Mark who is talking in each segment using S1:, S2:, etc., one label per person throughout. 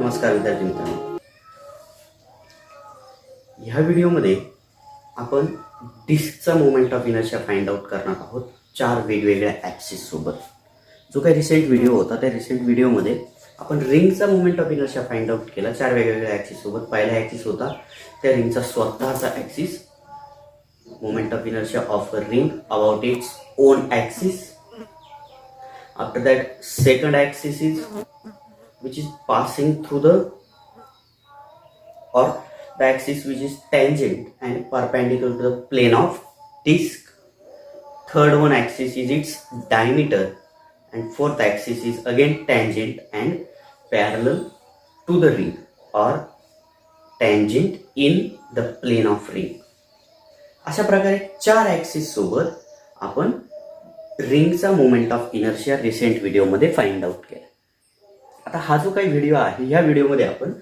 S1: नमस्कार विद्यार्थी मित्रांनो, ह्या व्हिडिओमध्ये आपण डिस्कचा moment of inertia find out करणार आहोत 4 वेगवेगळ्या ॲक्सिस सोबत. जो काही रिसेंट व्हिडिओ होता त्या रिसेंट व्हिडिओमध्ये आपण रिंगचा moment of inertia find out केला 4 वेगवेगळ्या ॲक्सिस सोबत. पहिला ॲक्सिस होता त्या रिंगचा स्वतःचा axis, moment of inertia of a ring about its own axis. After that second axis is which is passing through the axis which is tangent and perpendicular to the plane of disc. Third one axis is its diameter and fourth axis is again tangent and parallel to the ring or tangent in the plane of ring. अशा प्रकारे 4 axis सोबत आपण रिंगचा moment of inertia recent व्हिडिओमध्ये find out केला. आता हा जो काही व्हिडिओ आहे ह्या व्हिडिओमध्ये आपण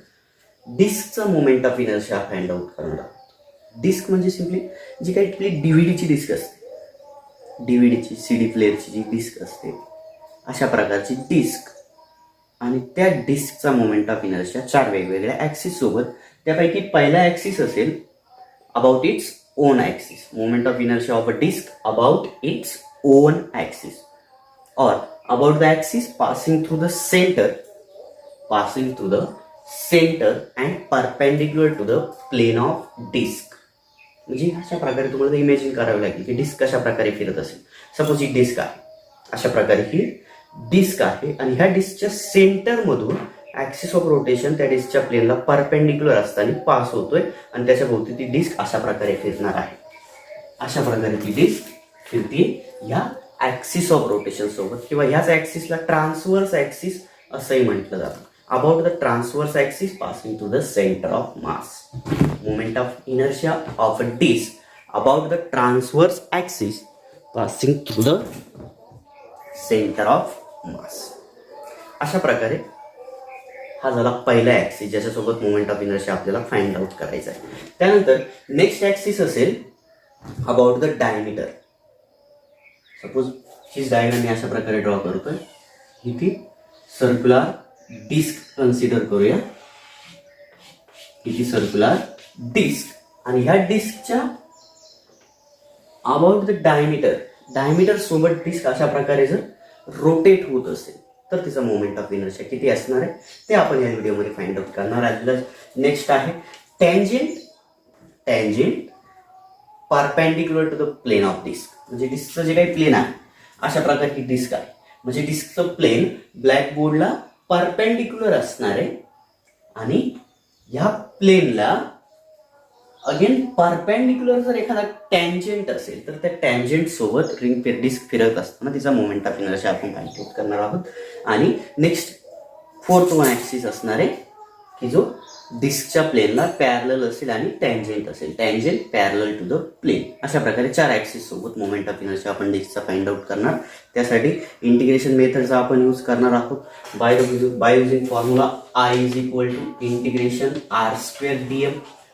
S1: डिस्कचा moment of inertia find out करणार आहोत. डिस्क म्हणजे सिम्पली जी काही आपली डीव्हीडीची डिस्क असते, डीव्हीडीची सीडी प्लेअरची जी डिस्क असते अशा प्रकारची डिस्क, आणि त्या डिस्कचा मोमेंट ऑफ इनर्शिया 4 वेगवेगळ्या ॲक्सिस सोबत. त्यापैकी पहिला ॲक्सिस असेल about its own axis, moment of inertia of a disc about its own axis, और about the axis passing through the center and perpendicular to the plane of disc. म्हणजे अशा प्रकारे तुम्हाला इमॅजिन करावं लागेल की डिस्क कशा प्रकारे फिरत असेल. सपोज ही डिस्क आहे, अशा प्रकारे ही डिस्क आहे आणि ह्या डिस्कच्या सेंटरमधून ॲक्सिस ऑफ रोटेशन त्या डिस्कच्या प्लेनला परपेंडिक्युलर असताना पास होतोय आणि त्याच्या भोवती ती डिस्क अशा प्रकारे फिरणार आहे. अशा प्रकारे ती डिस्क फिरते ह्या ॲक्सिस ऑफ रोटेशन सोबत, किंवा ह्याच ॲक्सिसला ट्रान्सवर्स ॲक्सिस असंही म्हटलं जातं. About the transverse axis passing to the centre of mass, moment of inertia of a disc about the transverse axis passing to the centre of mass. अशा प्रकारे हा झाला पहिला ॲक्सिस ज्याच्यासोबत मोमेंट ऑफ इनर्शिया आपल्याला फाइंड आउट करायचा आहे. त्यानंतर नेक्स्ट ॲक्सिस असेल अबाउट द डायमीटर. सपोज हीच डायग्राम मी अशा प्रकारे ड्रॉ करतोय. इथे सर्क्युलर डिस्क कन्सिडर करूया. इथे सर्क्युलर डिस्क आणि ह्या डिस्कच्या अबाउट द डायमीटर, डायमीटर सोबत डिस्क अशा प्रकारे जर रोटेट होत असेल तर तिचा मोमेंट ऑफ इनर्शिया किती असणार आहे ते आपण या व्हिडिओमध्ये फाइंड आउट करणार आहोत. नेक्स्ट आहे tangent, tangent perpendicular to the plane of disc. म्हणजे डिस्कचं जे काही प्लेन आहे अशा प्रकारची डिस्क आहे, म्हणजे डिस्कचं प्लेन ब्लॅकबोर्डला परपेंडिक्युलर असणार आहे आणि ह्या प्लेनला अगेन परपेंडिक्युलर जर एखादा टँजेंट असेल तर त्या टँजेंट सोबत रिंग डिस्क फिरत असताना तिचा मोमेंट ऑफ इनर्शिया आपण फाइंड आउट करणार आहोत. आणि नेक्स्ट फोर्थ वन ॲक्सिस असणार आहे की जो डिस्कच्या प्लेनला पॅरलल असेल आणि टँजेंट असेल, tangent parallel to the plane. अशा प्रकारे 4 ॲक्सिस सोबत मोमेंट ऑफ इनर्शिया आपण डिस्कचा फाइंड आउट करणार. त्यासाठी इंटिग्रेशन मेथडचा आपण यूज करणार आहोत. By using formula I is equal to integration r² dm.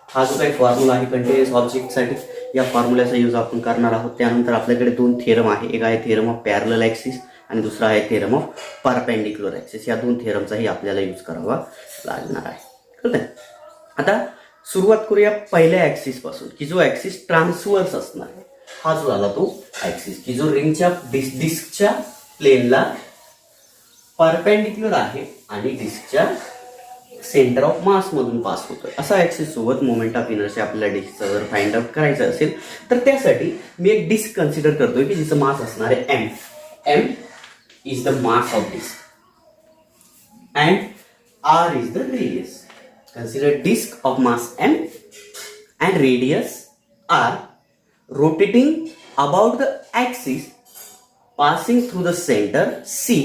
S1: हा जो काही फॉर्म्युला आहे कंटिन्युअस ऑब्जेक्टसाठी, या फॉर्म्युल्याचा यूज आपण करणार आहोत. त्यानंतर आपल्याकडे 2 थेरम आहे, एक आहे थेरम ऑफ पॅरलल ॲक्सिस आणि दुसरा आहे थेरम ऑफ परपेंडिक्युलर ॲक्सिस. या 2 थेरमचाही आपल्याला यूज करावा लागणार आहे. आता सुरुवात करूया पहिल्या ॲक्सिस पासून की जो ॲक्सिस ट्रान्सवर्स असणार आहे. हा जो झाला तो ॲक्सिस की जो रिंगच्या डिस्कच्या प्लेनला परपेंडिक्युलर आहे आणि डिस्कच्या सेंटर ऑफ मास मधून पास होतोय. असा ॲक्सिस सोबत मोमेंट ऑफ इनर्शिया आपल्याला डिस्कचा जर फाइंड आउट करायचं असेल तर त्यासाठी मी एक डिस्क कन्सिडर करतोय की जिचं मास असणार आहे m. m is the mass of disc and r is the radius. Consider disk of mass m and radius r rotating about the axis passing through the center C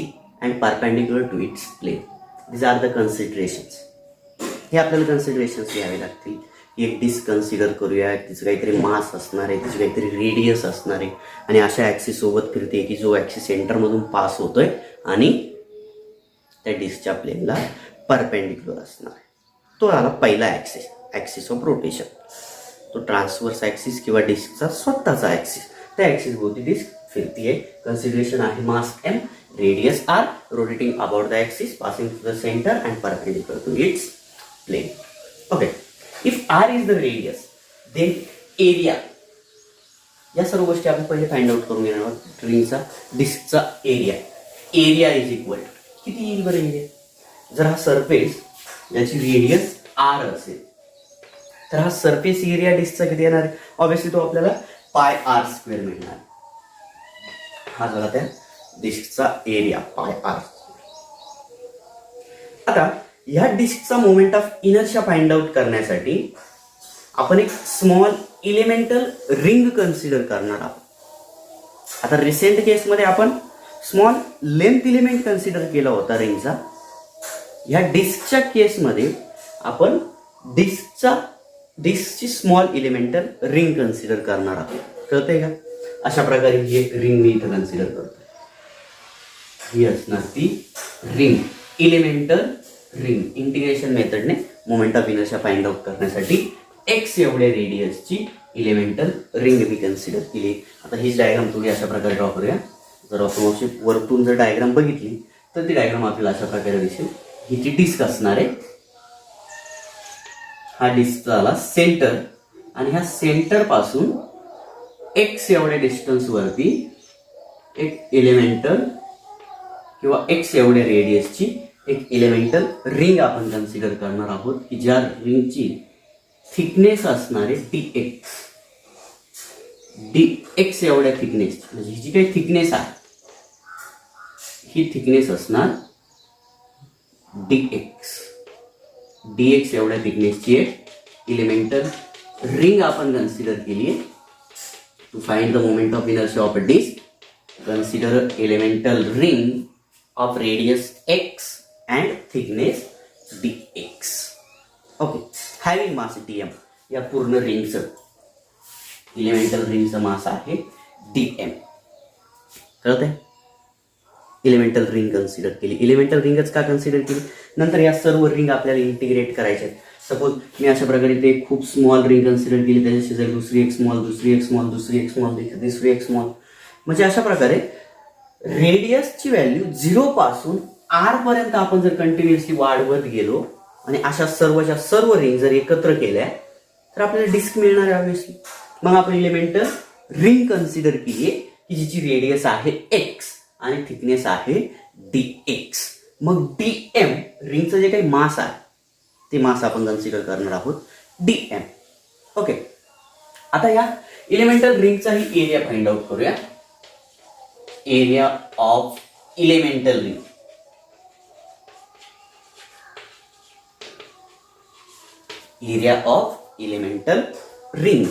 S1: and perpendicular to its plane. These are the considerations. हे आपल्याला considerations घ्यावे लागतील. एक disk consider करूया, तिचं काहीतरी मास असणार आहे, तिची काहीतरी रेडियस असणार आहे आणि अशा ॲक्सिस सोबत फिरते की जो ॲक्सिस सेंटरमधून पास होतोय आणि त्या डिस्कच्या प्लेनला परपेंडिक्युलर असणार आहे. तो आला पहिला ॲक्सिस, ॲक्सिस ऑफ रोटेशन. तो ट्रान्सवर्स ॲक्सिस किंवा डिस्कचा स्वतःचा ॲक्सिस, त्या ॲक्सिस भोवती डिस्क फिरतीये. कन्सिडरेशन आहे मास m, Radius r rotating about the axis, passing through the center and perpendicular to its plane. Okay. If r is the radius, then area. या सर्व गोष्टी आपण पहिले फाइंड आउट करून घेणार आहोत. रिंगचा डिस्कचा एरिया इज इक्वल किती येईल बरं एरिया. जर हा सरफेस याची रेडियस r असेल तर हा सरफेस एरिया डिस्कचा किती येणार आहे. ऑब्विसली तो आपल्याला पाय r स्क्वेअर मिळणार. हा झाला त्या डिस्कचा एरिया पाय r. आता या डिस्कचा moment of inertia find out करण्यासाठी आपण एक स्मॉल इलेमेंटल रिंग कन्सिडर करणार आहोत. आता रिसेंट केसमध्ये आपण स्मॉल लेंथ इलिमेंट कन्सिडर केला होता रिंगचा. या डिस्कच्या केसमध्ये आपण डिस्कची स्मॉल इलेमेंटल रिंग कन्सिडर करणार आहोत. कळतंय का. अशा प्रकारे ही एक रिंग मी इथं कन्सिडर करतो. ही असणार ती रिंग, इलेमेंटल रिंग. इंटिग्रेशन मेथडने moment of inertia find out करण्यासाठी एक्स एवढ्या रेडियसची इलेमेंटल रिंग मी कन्सिडर केली. आता ही डायग्राम तुम्ही अशा प्रकारे ड्रॉ करूया. जर आपण वरतून जर डायग्राम बघितली तर ती डायग्राम आपल्याला अशा प्रकारे दिसेल. ही ती डिस्क असणार आहे. हा डिस्क झाला सेंटर आणि ह्या सेंटर पासून एक्स एवढ्या डिस्टन्स वरती एक इलेमेंटल किंवा एक्स एवढ्या रेडियसची एक इलेमेंटल रिंग आपण कन्सिडर करणार आहोत की ज्या रिंगची थिकनेस असणार आहे डीएक्स एवढ्या थिकनेस. म्हणजे ही जी काही थिकनेस आहे ही थिकनेस असणार डीएक्स एवढ्या थिकनेसची एक इलेमेंटल रिंग आपण कन्सिडर केली आहे. To find the moment of inertia of a disc, consider elemental ring of radius x and thickness dx. Okay, having mass dm. या पूर्ण रिंगचं इलेमेंटल रिंगचं मास आहे dm. कळतंय. इलेमेंटल रिंग कन्सिडर केली. इलेमेंटल रिंगच का consider केली. नंतर या सर्व रिंग आपल्याला इंटिग्रेट करायचे आहेत. सपोज मी अशा प्रकारे ते खूप स्मॉल रिंग कन्सिडर केली, त्याच्या शेजारी दुसरी एक स्मॉल, दुसरी एक स्मॉल, दुसरी एक स्मॉल, तिसरी एक स्मॉल. म्हणजे अशा प्रकारे रेडियसची व्हॅल्यू 0 पासून r पर्यंत आपण जर कंटिन्युअसली वाढवत गेलो आणि अशा सर्वच्या सर्व रिंग जर एकत्र केल्या तर आपल्याला डिस्क मिळणार आहे ऑब्विसली. मग आपण इलेमेंटल रिंग कन्सिडर केली आहे की जिची रेडियस आहे x आणि थिकनेस आहे dx. मग dm रिंगचं जे काही मास आहे ते मास आपण कन्सिडर करणार आहोत dm. ओके, आता या इलेमेंटल रिंगचाही एरिया फाइंड आउट करूया. Area of elemental ring. Area of elemental ring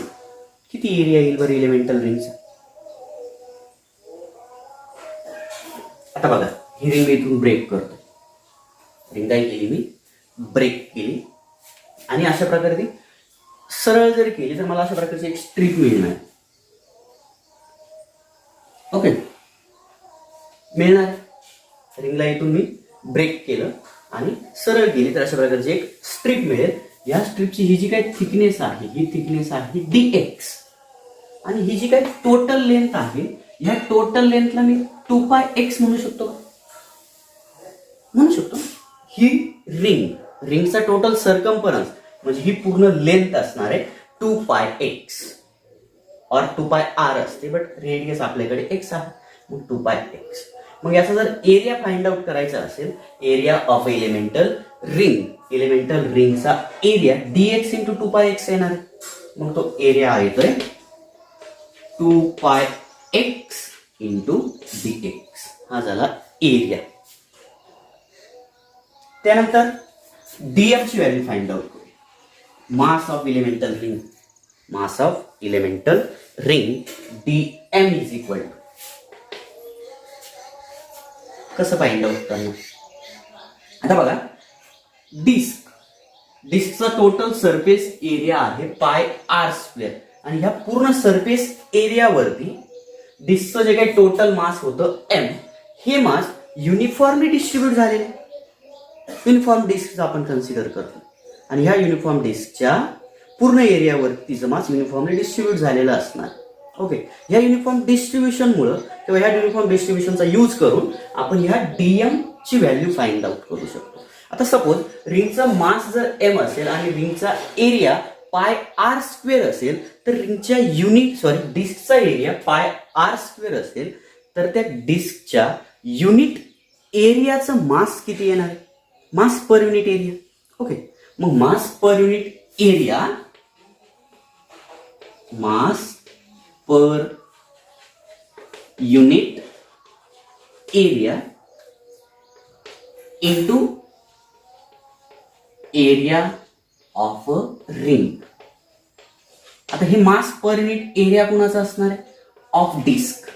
S1: किती एरिया येईल बरं इलेमेंटल रिंगचा. आता बघा, ही रिंग इथून ब्रेक करतो. रिंग काय केली मी, ब्रेक केली आणि अशा प्रकारे ती सरळ जर केली तर मला अशा प्रकारची एक स्ट्रीप मिळणार. ओके, मिळणार. रिंगला इथून मी ब्रेक केलं आणि सरळ केली तर अशा प्रकारची एक स्ट्रीप मिळेल. या स्ट्रीपची ही जी काही थिकनेस आहे ही थिकनेस आहे dx आणि ही जी काही टोटल लेंथ आहे या टोटल लेंथला मी 2πx म्हणू शकतो. म्हणू शकतो. ही रिंगचा टोटल सर्कम्फरन्स म्हणजे ही पूर्ण लेंथ असणार आहे 2πx और 2πr असते, बट रेडियस आपल्याकडे x आहे मग 2πx. मग याचा जर एरिया फाइंड आउट करायचा असेल, एरिया ऑफ इलेमेंटल रिंगचा एरिया dx इंटू 2πx येणार आहे. मग तो एरिया येतोय 2πx इंटू dx. हा झाला एरिया. त्यानंतर dm ची व्हॅल्यू फाइंड आउट करू. Mass of elemental ring dm is equal to, कसं फाइंड आउट करणार. आता बघा, डिस्कचा टोटल सरफेस एरिया आहे πr² आणि ह्या पूर्ण सरफेस एरियावरती डिस्कचं जे काही टोटल मास होतं m, हे मास युनिफॉर्मली डिस्ट्रीब्यूट झालेले. युनिफॉर्म डिस्कचा आपण कन्सिडर करतो आणि ह्या युनिफॉर्म डिस्कच्या पूर्ण एरियावरती तिचं मास युनिफॉर्मली डिस्ट्रीब्यूट झालेलं असणार. ओके, ह्या युनिफॉर्म डिस्ट्रीब्युशनमुळं किंवा ह्या युनिफॉर्म डिस्ट्रीब्युशनचा यूज करून आपण ह्या डीएम ची व्हॅल्यू फाइंड आउट करू शकतो. आता सपोज रिंगचा मास जर एम असेल आणि रिंगचा एरिया पाय आर स्क्वेअर असेल, तर रिंगच्या डिस्कचा एरिया पाय आर स्क्वेअर असेल, तर त्या डिस्कच्या युनिट एरियाचं मास किती येणार आहे? Mass per unit area. Okay, मग mass per unit area, mass per unit area into area of a ring. आता हे मास पर युनिट एरिया कुणाचा असणार आहे? Of disc.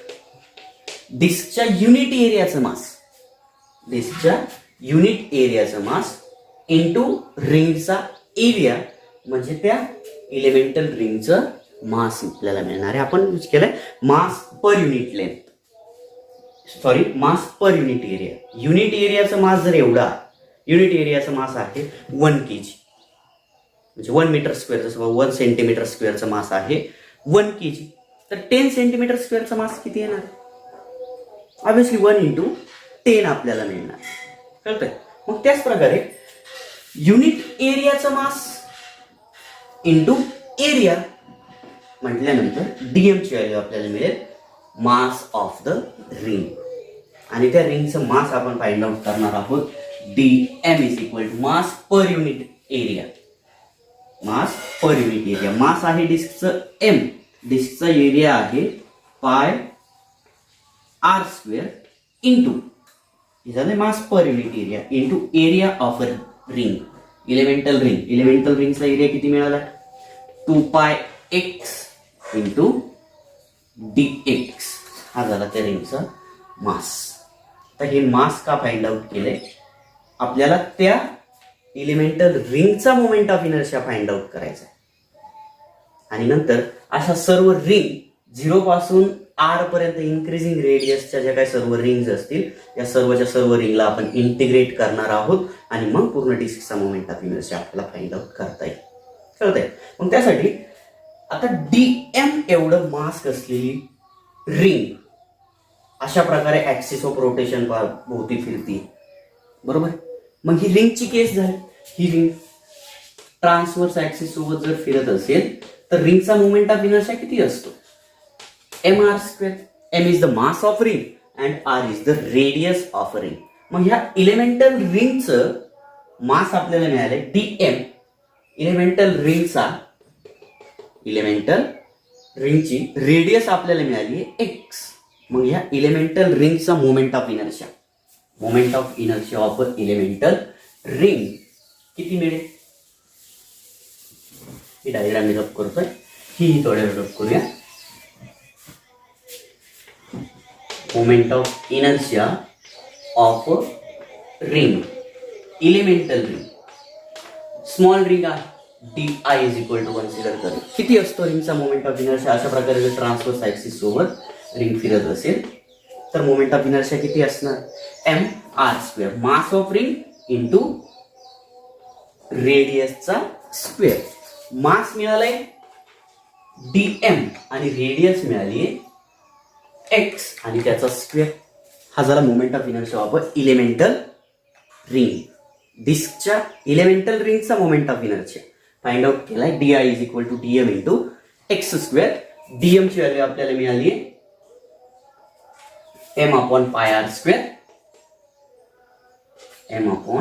S1: डिस्कच्या युनिट एरियाचं मास, डिस्कच्या युनिट एरियाचं मास इंटू रिंगचा एरिया, म्हणजे त्या इलेमेंटल रिंगचं मास आपल्याला मिळणार आहे. आपण यूज केलंय मास पर युनिट लेंथ, मास पर युनिट एरिया. युनिट एरियाचं मास जर एवढा, युनिट एरियाचं मास आहे 1 kg, म्हणजे 1 मीटर स्क्वेअर, 1 सेंटीमीटर स्क्वेअरचा मास आहे 1 kg. तर 10 सेंटीमीटर स्क्वेअरचा मास किती येणार? ऑब्विसली 1 × 10 आपल्याला मिळणार. कळतंय? मग त्याच प्रकारे युनिट एरियाचा मास इंटू एरिया म्हटल्यानंतर डीएम ची व्हॅल्यू आपल्याला मिळेल मास ऑफ द रिंग. आणि त्या रिंगचं मास आपण फाइंड आउट करणार आहोत. D M is equal to mass per unit area. Mass per unit area, mass आहे डिस्कचं एम, डिस्कचा एरिया आहे पाय आर स्क्वेअर इंटू, हे झालं mass per unit area, into area of a ring, elemental ring. Elemental रिंगचा area किती मिळाला? 2πx into dx. हा झाला त्या रिंगचा मास. तर हे मास का फाइंड आउट केलंय? आपल्याला त्या इलेमेंटल रिंगचा moment of inertia find out करायचा आहे. आणि नंतर अशा सर्व रिंग 0 पासून आर पर्यंत इन्क्रीजिंग रेडियसच्या ज्या काही सर्व रिंग्स असतील, या सर्वच्या सर्व रिंगला आपण इंटिग्रेट करणार आहोत आणि मग पूर्ण डिस्कचा मोमेंट ऑफ इनर्शिया आपल्याला फाइंड आउट करता येईल. कळतंय? मग त्यासाठी आता डीएम एवढं मास असलेली रिंग अशा प्रकारे ऍक्सिस ऑफ रोटेशन भोवती फिरती, बरोबर? मग ही रिंगची केस झाली. ही रिंग ट्रान्सवर्स ऍक्सिस सोबत जर फिरत असेल तर रिंगचा मोमेंट ऑफ इनर्शिया किती असतो? mr². m is the mass of ring and r is the radius of ring. मग ह्या इलेमेंटल रिंगचं मास आपल्याला मिळाले dm. इलेमेंटल रिंगची रेडियस आपल्याला मिळाली आहे x. मग ह्या इलेमेंटल रिंगचा moment of inertia of elemental ring किती मिळेल? ही डायग्राम मी रब करतोय, ही थोड्या वेळ रब करूया. Moment of inertia of ring, elemental ring, small ring आहे, DI is equal to consider करेल. किती असतो रिंगचा मोमेंट ऑफ इनर्शिया? अशा प्रकारे जर ट्रान्सवर्स ऍक्सिस सोबत रिंग फिरत असेल तर मोमेंट ऑफ इनर्शिया किती असणार? mr², mass of ring into रेडियसचा स्क्वेअर. मास मिळालाय dm आणि रेडियस मिळाली x आणि त्याचा स्क्वेअर. हा झाला moment of inertia of elemental ring. डिस्कच्या इलेमेंटल रिंगचा moment of inertia find out केलाय. DI is equal to dm into x². dm ची व्हॅल्यू आपल्याला मिळाली आहे m/πr², m/πr²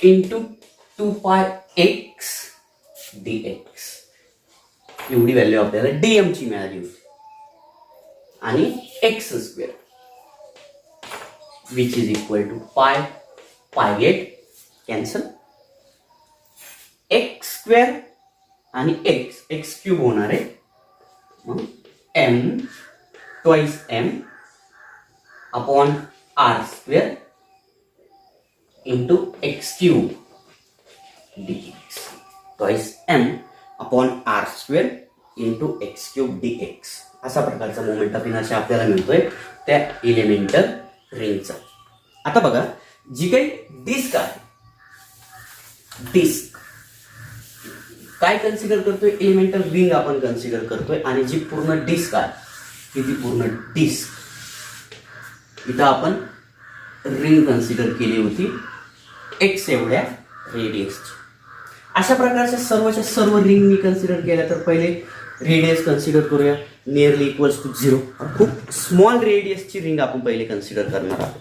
S1: into 2πx dx. एवढी व्हॅल्यू आपल्याला डीएम ची मिळाली होती. आणि x² which is equal to pi get cancel, x² आणि x³ होणार आहे. मग m/r² into x³ dx. m/r² into x³ dx. असा प्रकारचा मोमेंट ऑफ इनर्शिया आपल्याला मिळतोय त्या इलेमेंटल रिंगचा. आता बघा, जी काही डिस्क आहे, डिस्क काय कन्सिडर करतोय, एलिमेंटल रिंग आपण कन्सिडर करतोय, आणि जी पूर्ण डिस्क आहे ती पूर्ण डिस्क इथं आपण रिंग कन्सिडर केली होती एक्स एवढ्या रेडियसची. अशा प्रकारच्या सर्वच्या सर्व रिंग मी कन्सिडर केल्या तर पहिले रेडियस कन्सिडर करूया नियरली इक्वल्स टू 0. खूप स्मॉल रेडियसची रिंग आपण पहिले कन्सिडर करणार आहोत.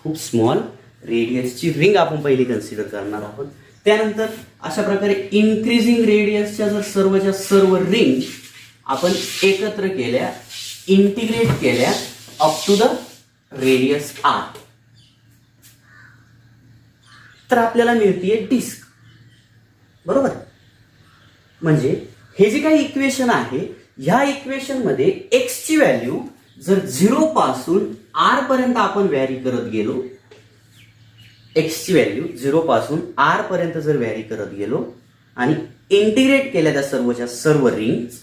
S1: खूप स्मॉल रेडियसची रिंग आपण पहिली कन्सिडर करणार आहोत. त्यानंतर अशा प्रकारे इन्क्रीजिंग रेडियसच्या जर सर्वच्या सर्व रिंग आपण एकत्र केल्या, इंटिग्रेट केल्या up to the radius R, तर आपल्याला मिळतीये डिस्क. बरोबर. म्हणजे हे जे काही इक्वेशन आहे, ह्या इक्वेशन मध्ये एक्स ची व्हॅल्यू जर 0 पासून आर पर्यंत आपण व्हॅरी करत गेलो, एक्स ची व्हॅल्यू 0 पासून आर पर्यंत जर व्हॅरी करत गेलो आणि इंटिग्रेट केल्या त्या सर्वच्या सर्व रिंग्स,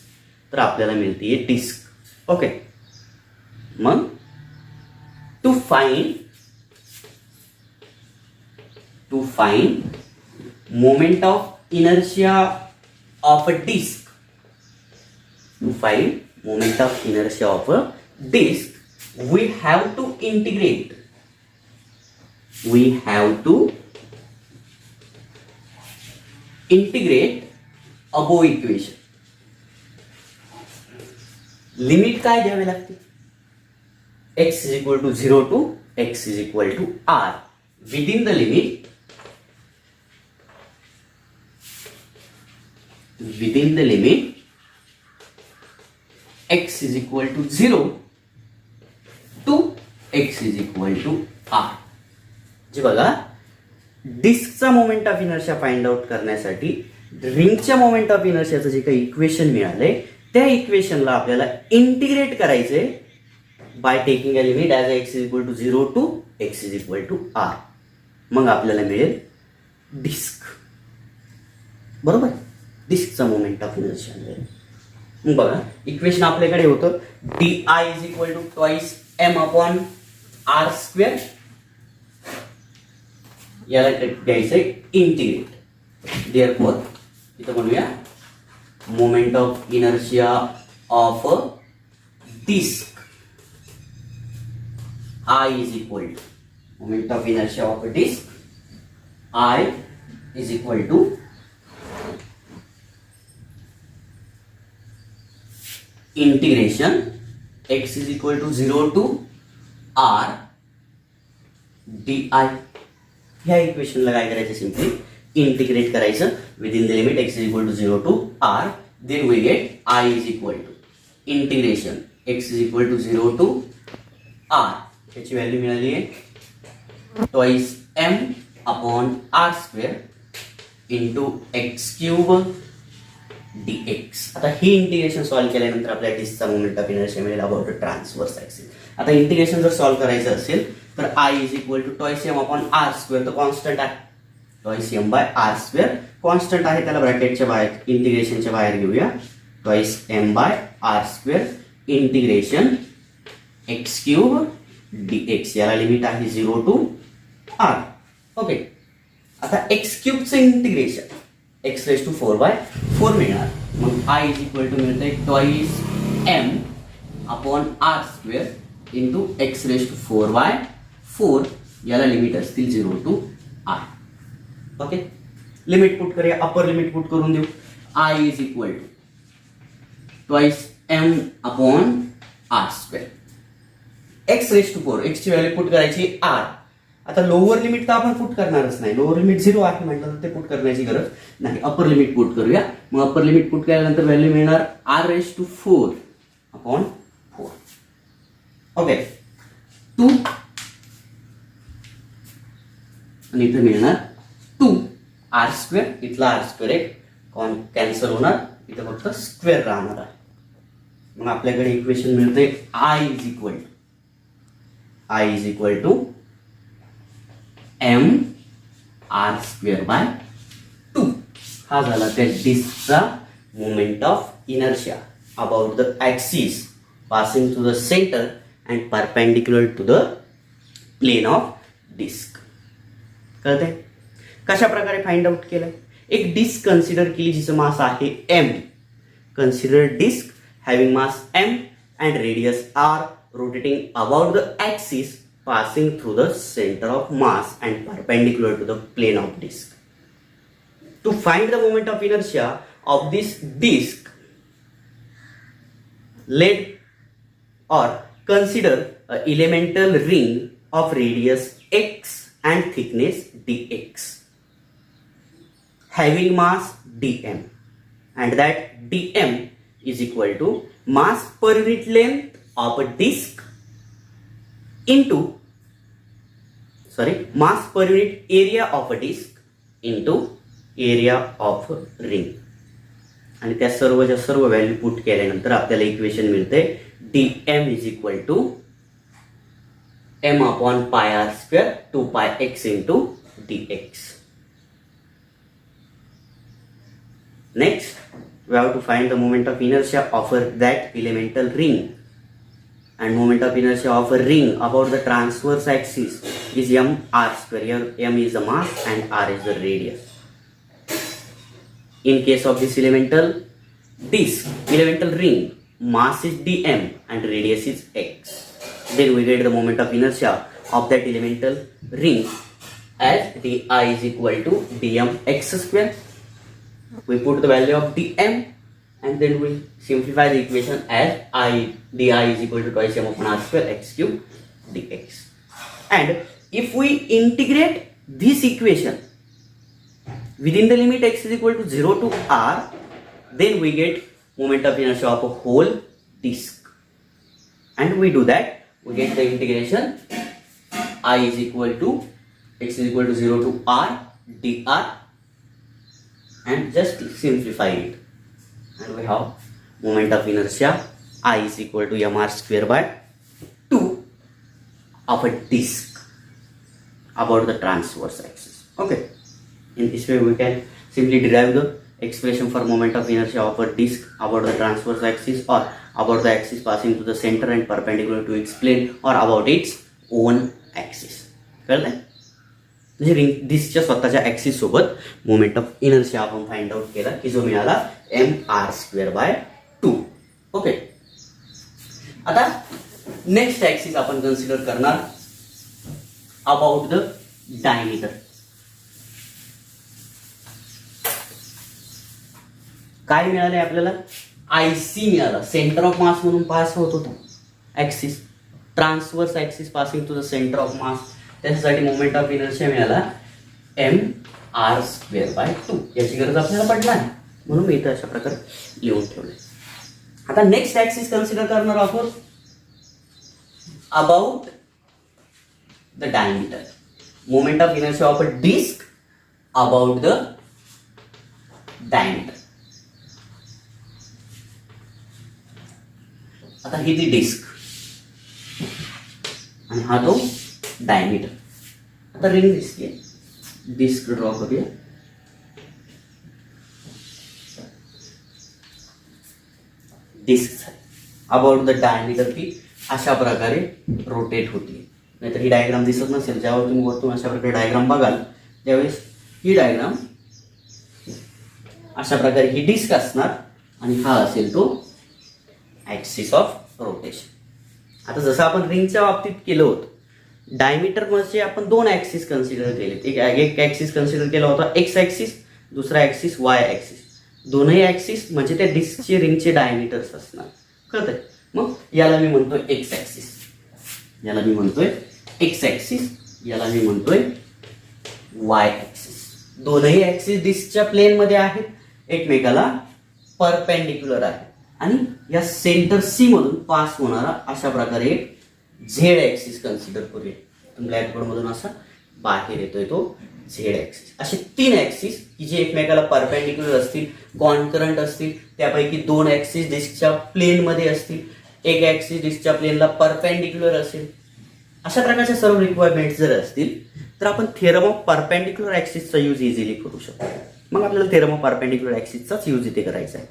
S1: तर आपल्याला मिळतीये डिस्क. ओके. मग to find moment of inertia of a disk, to find moment of inertia of a disk, we have to integrate above equation. Limit काय द्यावे लागते, x is equal to 0 to x is equal to r. Within the limit x is equal to 0 to x is equal to r. जे बघा, डिस्कचा moment of inertia find out करण्यासाठी रिंगच्या moment of इनर्शियाचं जे काही इक्वेशन मिळाले, त्या इक्वेशनला आपल्याला इंटिग्रेट करायचे by taking a limit as X is equal to 0 to X is equal to R. मग आपल्याला मिळेल डिस्क. बरोबर. डिस्कचा मोमेंट ऑफ इनर्शिया मिळेल. मग बघा, इक्वेशन आपल्याकडे होतं D I is equal to twice M upon R square. याला घ्यायचंय इंटिग्रेट. देअरफॉर इथं म्हणूया moment of inertia of a disc I is equal to moment of inertia of a disc I is equal to integration x is equal to 0 to r D I. ह्या इक्वेशनला काय करायचं, simply integrate करायचं within the limit x is equal to 0 to r. Then we gate i is equal to integration x is equal to 0 to r. त्याची value मिळाली आहे twice m upon r square into X cube dx. आता ही integration solve केल्यानंतर आपल्या डिस्कचा moment of inertia मिळेल about transverse axis. आता इंटिग्रेशन जर सॉल्व्ह करायचं असेल तर i is equal to twice M upon R square, तर कॉन्स्टंट आहे. Twice M by R square constant आहे, त्याला ब्रॅकेटच्या बाहेर इंटिग्रेशनच्या बाहेर घेऊया. Twice M by R square integration X cube dx. याला लिमिट आहे 0 टू r. ओके. आता एक्स क्यूबचं इंटिग्रेशन x रेज टू 4/4 मिळणार. मग i इज इक्वल टू मिळते twice m upon R square into X raise to 4/4. याला limit असतील 0 to r. Okay. Limit put करूया, अपर लिमिट पुट करून देऊ. i is equal to twice m upon R square X raise to 4. X ची value put करायची r. आता lower limit तर आपण पुट करणारच नाही, लोअर लिमिट 0 आहे म्हटलं तर ते पुट करण्याची गरज नाही. अपर लिमिट पुट करूया. मग अपर लिमिट पुट केल्यानंतर व्हॅल्यू मिळणार r raise to 4 upon 4. Okay. 2 आणि इथे मिळणार 2 r स्क्वेअर. इथला r स्क्वेअर एक कॅन्सल होणार, इथे फक्त स्क्वेअर राहणार आहे. मग आपल्याकडे इक्वेशन मिळते i is equal to m r square by 2. हा झाला त्या डिस्कचा moment of inertia about the axis passing to the centre and perpendicular to the plane of disc. कळते कशा प्रकारे फाइंड आउट केलंय. एक डिस्क कन्सिडर केली जिचं मास आहे m. Consider disc having mass m and radius r rotating about the axis passing through the center of mass and perpendicular to the plane of disk. To find the moment of inertia of this disk, let or consider an elemental ring of radius x and thickness dx having mass dm, and that dm is equal to mass per unit length of a disk into mass per unit area of a disk into area of a ring. आणि त्या सर्वच्या सर्व value put केल्यानंतर आपल्याला equation मिळते dm is equal to m upon pi r square 2 pi x into dx. Next, we have to find the moment of inertia of that elemental ring, and moment of inertia of a ring about the transverse axis is m r square. Here m is the mass and r is the radius. In case of this elemental ring, mass is dm and radius is x. Then we get the moment of inertia of that elemental ring as di is equal to dm x square. We put the value of dm and then we simplify the equation as di is equal to twice m upon r square x cube dx. And if we integrate this equation within the limit x is equal to 0 to r, then we get moment of inertia of a whole disk. And we do that, we get the integration I is equal to x is equal to 0 to r dr, and just simplify it, and we have moment of inertia I is equal to mr square by 2 of a disk about the transverse axis. Okay, in this way we can simply derive the expression for moment of inertia of a disk about the transverse axis or about the axis passing to the center and perpendicular to its plane or about its own axis. कळलं? म्हणजे ring डिस्कच्या स्वतःच्या axis सोबत moment of inertia आपण find out केला की जो मिळाला M R square by 2. Okay, आता नेक्स्ट ऍक्सिस आपण कन्सिडर करणार अबाउट द डायमीटर. काय मिळाले आपल्याला? आयसी मिळाला. सेंटर ऑफ मास म्हणून पास होत होता axis, transverse axis passing to the centre of mass. त्याच्यासाठी मोमेंट ऑफ इनर्शिया मिळाला एम आर स्क्वेअर बाय 2. याची गरज आपल्याला पडणार आहे म्हणून मी इथं अशा प्रकारे लिहून ठेवले. आता नेक्स्ट ऍक्सिस कन्सिडर करणार आहोत about the diameter. Moment of inertia of a disc about the diameter. आता ही ती डिस्क आणि हा तो डायमीटर. आता रिंग दिसते, डिस्क ड्रॉ करूया. डिस्क अबाउट द डायमीटर ती अशा प्रकारे रोटेट होती. नाहीतर ही डायग्राम दिसत नसेल, ज्यावर तुम्ही वरतून अशा प्रकारे डायग्राम बघाल त्यावेळेस ही डायग्राम अशा प्रकारे ही डिस्क असणार आणि हा असेल तो ऍक्सिस ऑफ रोटेशन. आता जसं आपण रिंगच्या बाबतीत केलं होतं, डायमीटर मध्ये आपण 2 ऍक्सिस कन्सिडर केलेत. एक ऍक्सिस कन्सिडर केला होता एक्स ऍक्सिस, दुसरा ऍक्सिस वाय ऍक्सिस. दोनही ऍक्सिस म्हणजे त्या डिस्कचे रिंगचे डायमीटर्स असणार. कळतंय? मग याला मी म्हणतोय एक्स ऍक्सिस, याला मी म्हणतोय एक्स ऍक्सिस, याला मी म्हणतोय वाय ऍक्सिस. दोनही ऍक्सिस डिस्कच्या प्लेन मध्ये आहेत, एकमेकाला परपेंडिक्युलर आहे आणि या सेंटर सी मधून पास होणारा अशा प्रकारे एक झेड ऍक्सिस कन्सिडर करूया. ब्लॅकबोर्ड मधून असा बाहेर येतोय तो झेड ऍक्सिस. असे 3 ऍक्सिस की जे एकमेकाला परपेंडिक्युलर असतील, कॉन्करंट असतील. त्यापैकी 2 ऍक्सिस डिस्कच्या प्लेन मध्ये असतील, एक ऍक्सिस डिस्कच्या प्लेनला परपेंडिक्युलर असेल. अशा प्रकारच्या सर्व रिक्वायरमेंट जर असतील तर आपण थेरम ऑफ परपेंडिक्युलर ऍक्सिसचा यूज इझिली करू शकतो. मग आपल्याला थेरम ऑफ परपेंडिक्युलर ऍक्सिसचाच यूज इथे करायचा आहे.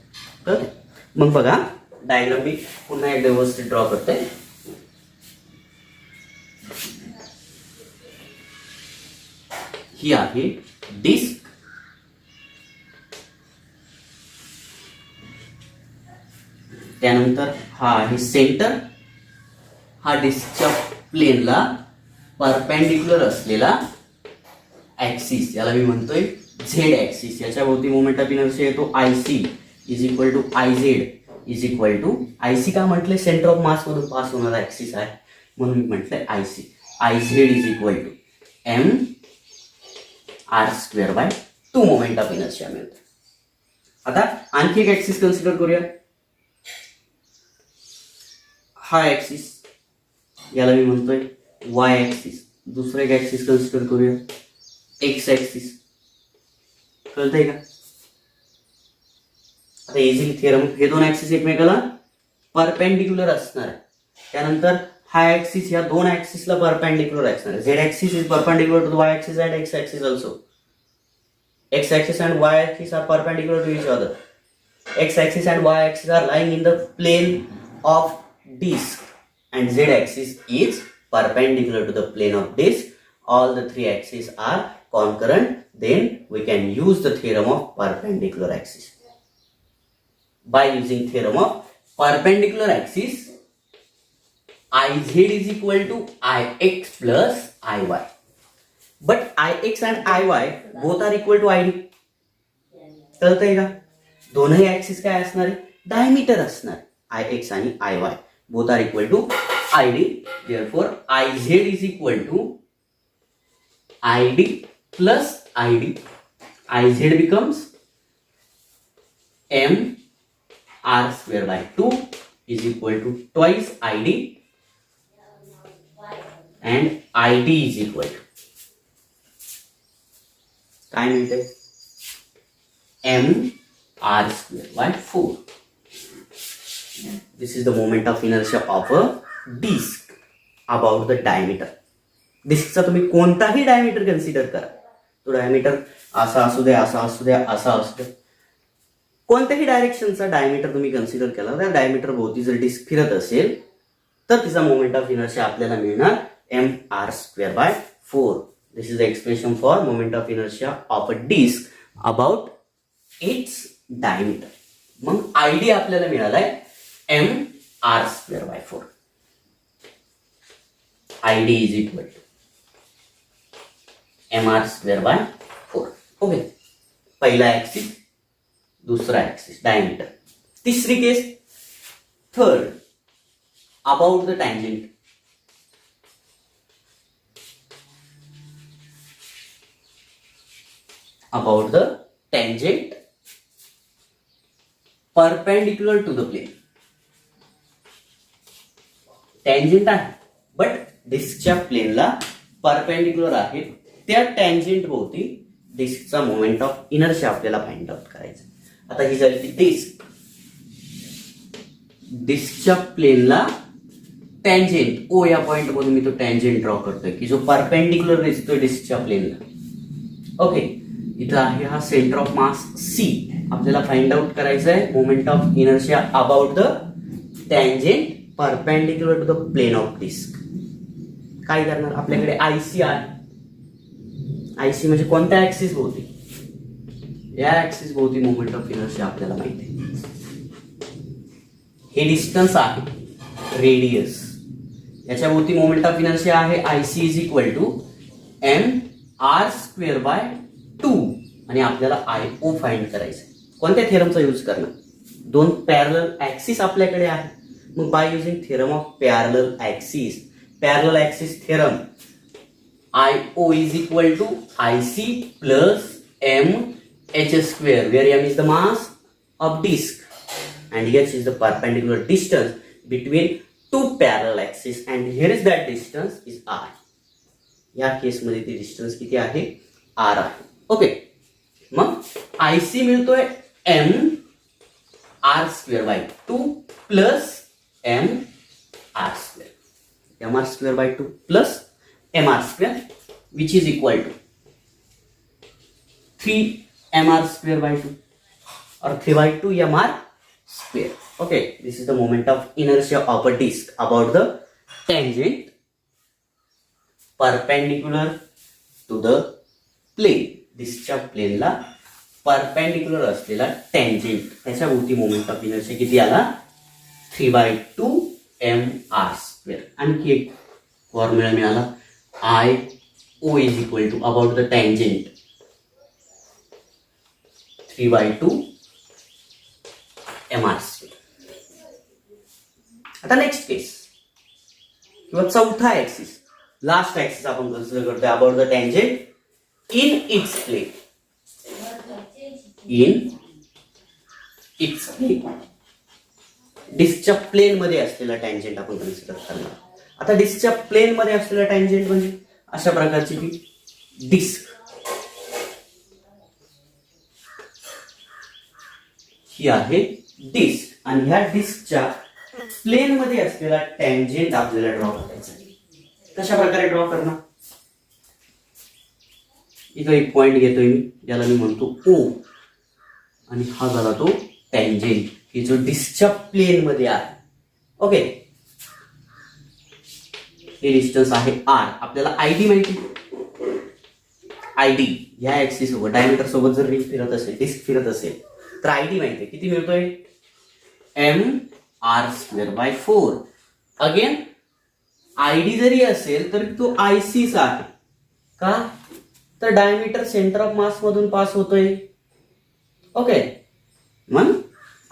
S1: कळतंय? मग बघा, डायग्राम मी पुन्हा एकदा व्यवस्थित ड्रॉ करतोय. ही आहे डिस्क त्यानंतर हा आहे सेंटर, हा डिस्कच्या प्लेनला परपेंडिक्युलर असलेला ऍक्सिस, याला मी म्हणतोय झेड ऍक्सिस. याच्या भोवती मोमेंट ऑफ इनर्शिया येतो IC is equal to IZ is equal to IC का म्हटलंय, सेंटर ऑफ मास मधून पास होणारा ऍक्सिस आहे म्हणून मी म्हटलंय IC. IZ is equal to mr²/2 moment of inertia मिळतो. आता आणखी एक ऍक्सिस कन्सिडर करूया. हा ऍक्सिस, याला मी म्हणतोय Y ऍक्सिस. दुसरा एक ऍक्सिस कन्सिडर करूया, X ऍक्सिस. कळतंय का? आता इझिली थिअरम, हे दोन ऍक्सिस एकमेकाला परपेंडिक्युलर असणार आहे. त्यानंतर हा ऍक्सिस या दोन ऍक्सिसला परपेंडिक्युलर असणार आहे. Z axis is perpendicular to Y axis and X axis also. X axis and Y axis are perpendicular to each other. X axis and Y axis are lying in the plane of disk and Z axis is perpendicular to the plane of disk. All the three axes are concurrent. Then we can use the theorem of perpendicular axis. By using theorem of perpendicular axis, IZ is equal to IX plus IY. But IX and IY both are equal to ID. कळतंय का? दोनही axis काय असणार आहे, diameter असणार. IX आणि IY both are equal to ID. Therefore IZ is equal to ID plus ID. IZ becomes mr²/2 is equal to twice ID and ID is equal to काय मिळते, mr²/4. This is the moment of inertia of a disk about the diameter. डिस्कचा तुम्ही कोणताही diameter consider करा, तो diameter असा असू द्या, असा असू द्या, असा असू द्या, कोणत्याही डायरेक्शनचा डायमीटर तुम्ही कन्सिडर केला, त्या डायमीटर भोवती जर डिस्क फिरत असेल तर तिचा मोमेंट ऑफ इनर्शिया आपल्याला मिळणार mr²/4. This is the expression for moment of inertia of a disk about its diameter. मग ID आपल्याला मिळालाय mr²/4. ID is equal to mr²/4. Okay, पहिला ऍक्सिस, दुसरा ऍक्सिस, डायमीटर. तिसरी case, third, about the tangent. About the tangent perpendicular to the plane. Tangent आहे but डिस्कच्या प्लेनला perpendicular आहे. त्या टँजेंट भोवती डिस्कचा मोमेंट ऑफ इनर्शिया आपल्याला फाइंड आउट करायचा. आता ही झाली ती डिस्क. डिस्कच्या प्लेनला टँजेंट ओ या पॉइंट मधून मी तो टँजेंट ड्रॉ करतोय की जो परपेंडिक्युलर दिसतोय डिस्कच्या प्लेनला. ओके, इथं आहे हा सेंटर ऑफ मास C. आपल्याला फाइंड आउट करायचं आहे moment of inertia about the tangent perpendicular to the plane of disc. काय करणार, आपल्याकडे IC आहे. IC म्हणजे कोणत्या ऍक्सिस भोवती, या ऍक्सिस भोवती मोमेंट ऑफ इनर्शिया आपल्याला माहिती आहे. हे डिस्टन्स आहे, रेडियस, याच्या भोवती मोमेंट ऑफ इनर्शिया आहे IC is equal to mr²/2 आणि आपल्याला IO फाइंड करायचं. कोणत्या थेरमचा यूज करणार, दोन पॅरलल ऍक्सिस आपल्याकडे आहे. मग bye using theorem of parallel axis theorem, IO is equal to IC plus mh², where m is the mass of disk and h is the perpendicular distance between two parallel axes and here is that distance is r. या केसमध्ये ती distance किती आहे, r आहे. Okay, मग IC मिळतोय mr²/2 plus mr²/2 plus mr² which is equal to 3mr²/2 or 3/2 mr². Okay, this is the moment of inertia of a disk about the tangent perpendicular to the plane. डिस्कच्या प्लेनला perpendicular असलेला tangent, त्याच्या भोवती moment of inertia किती आला, 3/2 mr². आणखी एक formula मिळाला, I/O is equal to about the tangent 3/2 mr². आता नेक्स्ट केस किंवा चौथा ऍक्सिस, लास्ट ऍक्सिस आपण कन्सिडर करतोय about the tangent in its plane. In its plane, डिस्कच्या प्लेन मध्ये असलेला टँजेंट आपण कन्सिडर करणार. आता डिस्कच्या प्लेन मध्ये असलेला टँजेंट म्हणजे अशा प्रकारची ती डिस्क, ही आहे डिस्क आणि ह्या डिस्कच्या प्लेन मध्ये असलेला टँजेंट आपल्याला ड्रॉ करायचा आहे. कशा प्रकारे ड्रॉ करणार? इथं एक पॉइंट घेतोय मी, ज्याला मी म्हणतो O, आणि हा झाला तो टँजेंट की जो डिस्कच्या प्लेन मध्ये आहे. ओके, हे डिस्टन्स आहे R. आपल्याला ID माहिती, ID ह्या ऍक्सिस सोबत डायमीटर सोबत जर रिंग फिरत असेल, डिस्क फिरत असेल तर ID माहिती आहे, किती मिळतोय? mr²/4. अगेन ID जरी असेल तरी तो ICच आहे. का? तर डायमीटर सेंटर ऑफ मास मधून पास होतोय. ओके, मग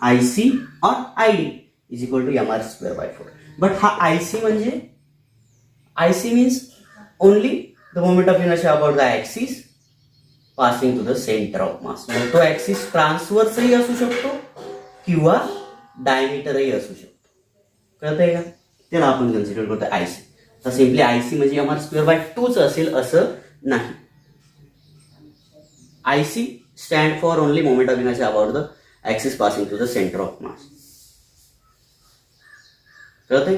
S1: IC और ID is equal to mr²/4. But हा IC म्हणजे IC means only the moment of inertia about the axis passing to the centre of mass. मग तो ऍक्सिस ट्रान्सव्हर्सही असू शकतो किंवा डायमीटरही असू शकतो. कळतंय का? त्याला आपण कन्सिडर करतो IC. तर सिम्पली IC म्हणजे mr²/2च असेल असं नाही. IC stand for only moment of inertia about the axis passing to the centre of mass. कळतंय?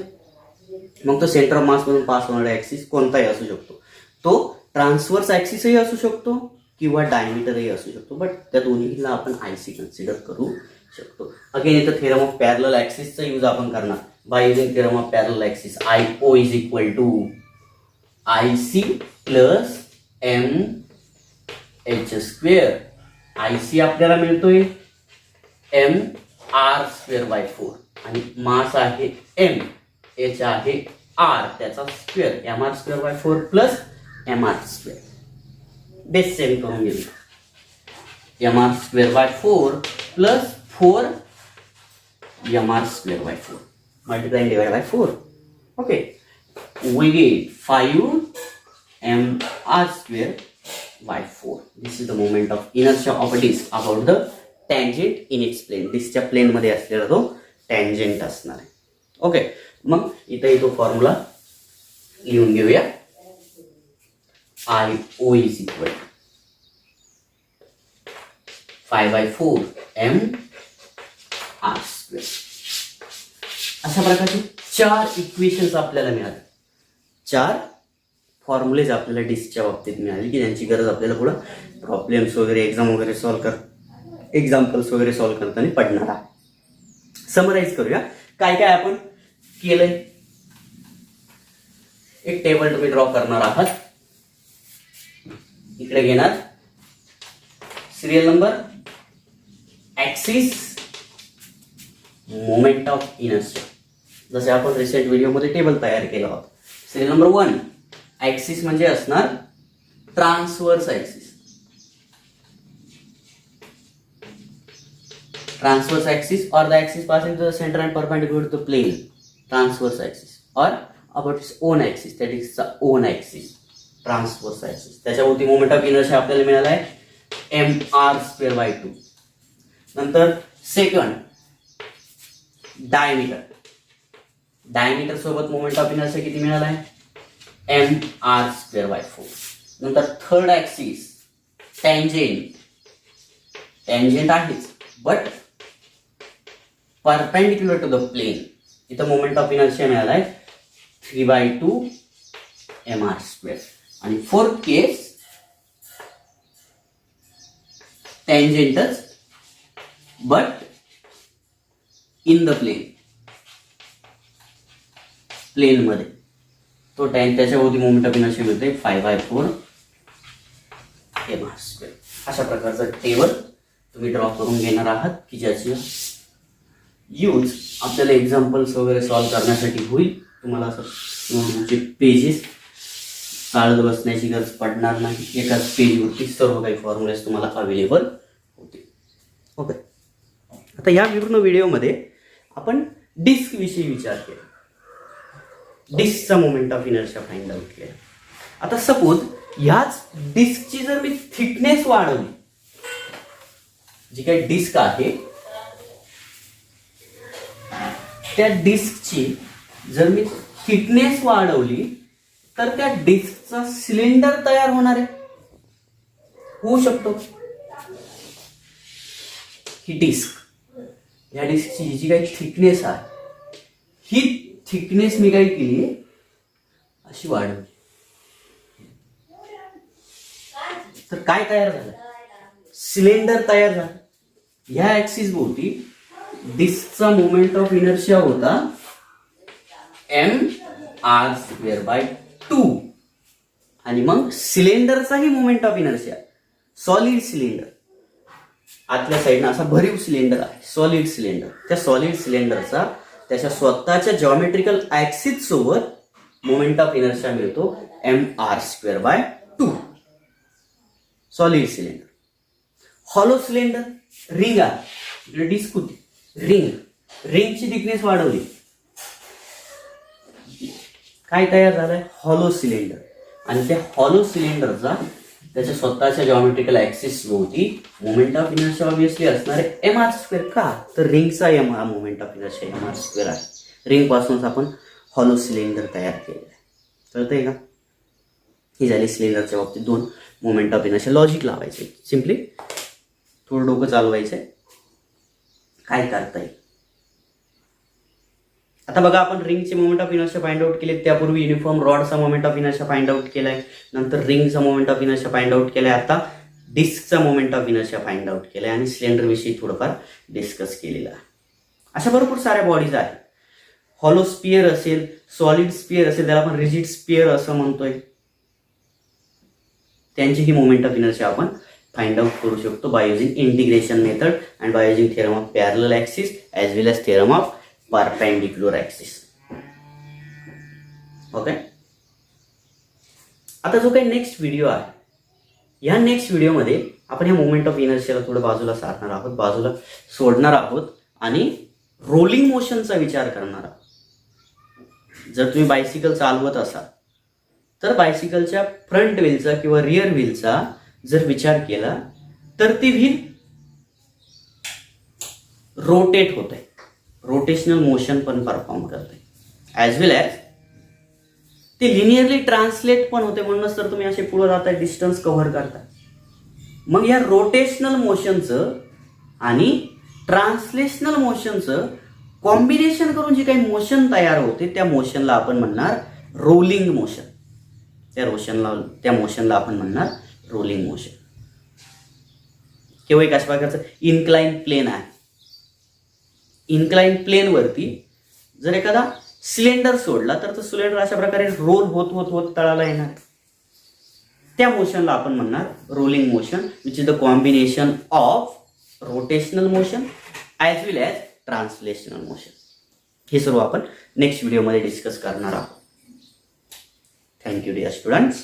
S1: मग तो सेंटर ऑफ मास मधून पास होणारा ऍक्सिस कोणताही असू शकतो. तो ट्रान्सव्हर्स ऍक्सिसही असू शकतो किंवा डायमीटरही असू शकतो. बट त्या दोन्हीला आपण IC कन्सिडर करू शकतो. अगेन इथं थेरम ऑफ पॅरलल ऍक्सिसचा यूज आपण करणार. By using theorem of parallel axis, I/O is equal to IC plus mh². IC आपल्याला मिळतोय mr²/4 आणि मास आहे m, h आहे r, त्याचा square mr²/4 plus mr². Base same करून घेऊ, mr²/4 plus 4 mr²/4 multiplying divided by 4. Okay, we get 5 mr²/4. This is the moment of inertia of a disk about the tangent in its plane. डिस्कच्या plane मध्ये असलेला तो tangent असणार आहे. Okay, मग इथे तो फॉर्म्युला लिहून घेऊया. I/O is equal to 5/4 mr². अशा प्रकारचे 4 इक्वेशन्स आपल्याला मिळाले. 4 फॉर्म्युलेज आपल्याला डिस्कच्या बाबतीत मिळाले की ज्यांची गरज आपल्याला पुढे प्रॉब्लेम्स वगैरे एक्झाम्पल्स वगैरे सॉल्व्ह करताना पडणार आहे. समराइज करूया काय काय आपण केलंय. एक टेबल तुम्ही ड्रॉ करणार आहात. इकडे घेणार serial number, axis, moment of inertia, जसे आपण रिसेंट व्हिडिओमध्ये टेबल तयार केला होता. सिरियल नंबर 1 ऍक्सिस म्हणजे असणार transverse axis. Transverse axis or the axis passing to the center and perpendicular to the plane. Transverse axis or about its own axis, that is the own axis. Transverse axis. त्याच्यावरती moment of inertia आपल्याला मिळाला आहे mr²/2. नंतर second diameter सोबत moment of inertia किती मिळाला आहे mr²/4. नंतर थर्ड ऍक्सिस टँजेंट आहेच but perpendicular to the plane. इथं मोमेंट ऑफ इनर्शिया मिळाला आहे 3/2 mr². आणि फोर्थ केस टँजेंटच बट इन द प्लेन मध्ये तो त्याच्यावरती मोमेंट ऑफ इनर्शिया मिळते 5/4 mr². अशा प्रकारचं टेबल तुम्ही ड्रॉ करून घेणार आहात की ज्याची यूज आपल्याला एक्झाम्पल्स वगैरे सॉल्व्ह करण्यासाठी होईल. तुम्हाला असं नोटबुकचे पेजेस चालत बसण्याची गरज पडणार नाही. एकाच पेजवरती सर्व काही फॉर्म्युलेस तुम्हाला अवेलेबल होते. ओके, आता या पूर्ण व्हिडिओमध्ये आपण डिस्क विषयी विचार केला. डिस्कचा moment of inertia find out केला. आता सपोज ह्याच डिस्कची जर मी थिकनेस वाढवली, जी काही डिस्क आहे त्या डिस्कची जर मी थिकनेस वाढवली तर त्या डिस्कचा सिलेंडर तयार होणार आहे. होऊ शकतो. ही डिस्क, या डिस्कची जी काही थिकनेस आहे, ही थिकनेस मी काय केली अशी वाढवली तर काय तयार झालं? सिलेंडर तयार झालं. ह्या ऍक्सिस भोवती डिस्कचा मोमेंट ऑफ इनर्शिया होता mr²/2 आणि मग सिलेंडरचाही moment of inertia, solid cylinder आतल्या साईडनं असा भरीव सिलेंडर आहे, सॉलिड सिलेंडर. त्या सॉलिड सिलेंडरचा त्याच्या स्वतःच्या जॉमेट्रिकल ऍक्सिस सोबत मोमेंट ऑफ इनर्शिया मिळतो mr²/2. Solid cylinder. Hollow cylinder, ring आहे, डिस्क होती, रिंगची थिकनेस वाढवली, काय तयार झालंय? Hollow cylinder. आणि त्या हॉलो सिलेंडरचा त्याच्या स्वतःच्या जॉमेट्रिकल ऍक्सिस भोवती मोमेंट ऑफ इनर्शिया ऑब्विसली असणार आहे mr². का तर रिंगचा मोमेंट ऑफ इनर्शिया mr² आहे. रिंग पासूनच आपण हॉलो सिलेंडर तयार केलेलं आहे. कळतंय का? ही झाली सिलेंडरच्या बाबतीत दोन मोमेंट ऑफ इनर्शिया. लॉजिक लावायचे, सिम्पली थोडं डोकं चालवायचंय, काय करता येईल. आता बघा, आपण रिंगचे moment of inertia find out केले. त्यापूर्वी युनिफॉर्म रॉडचा moment of inertia find out केलाय, नंतर रिंगचा moment of inertia find out केलाय, आता डिस्कचा moment of inertia find out केलाय आणि सिलेंडर विषयी थोडंफार डिस्कस केलेलं आहे. अशा भरपूर साऱ्या बॉडीज आहेत. हॉलो स्पियर असेल, सॉलिड स्पियर असेल, त्याला आपण रिजिड स्पियर असं म्हणतोय, त्यांची ही मोमेंट ऑफ इनर्शिया आपण फाइंड आउट करू शकतो by using integration method and by using theorem of parallel axis as well as theorem of perpendicular axis. Okay, आता जो काही नेक्स्ट व्हिडिओ आहे, या नेक्स्ट व्हिडिओमध्ये आपण या मोमेंट ऑफ इनर्शियाला थोडं बाजूला सारणार आहोत, बाजूला सोडणार आहोत आणि रोलिंग मोशनचा विचार करणार आहोत. जर तुम्ही बायसिकल चालवत असाल तर बायसिकलच्या फ्रंट व्हीलचा किंवा रिअर व्हीलचा जर विचार केला तर ती व्हील रोटेट होत आहे, रोटेशनल मोशन पण परफॉर्म करते, ॲज वेल ॲज ते लिनियरली ट्रान्सलेट पण होते. म्हणूनच तर तुम्ही असे पुढे जाताय, डिस्टन्स कव्हर करताय. मग या रोटेशनल मोशनचं आणि ट्रान्सलेशनल मोशनचं कॉम्बिनेशन करून जे काही मोशन तयार होते त्या मोशनला आपण म्हणणार रोलिंग मोशन. त्या मोशनला आपण म्हणणार रोलिंग मोशन. किंवा एक अशा प्रकारचं इन्क्लाइन प्लेन आहे. इन्क्लाइन प्लेनवरती जर एखादा सिलेंडर सोडला तर तो सिलेंडर अशा प्रकारे रोल होत होत होत तळाला येणार. त्या मोशनला आपण म्हणणार rolling motion, which is the combination of rotational motion as well as translational motion. हे सर्व आपण नेक्स्ट व्हिडिओमध्ये डिस्कस करणार आहोत. Thank you dear students.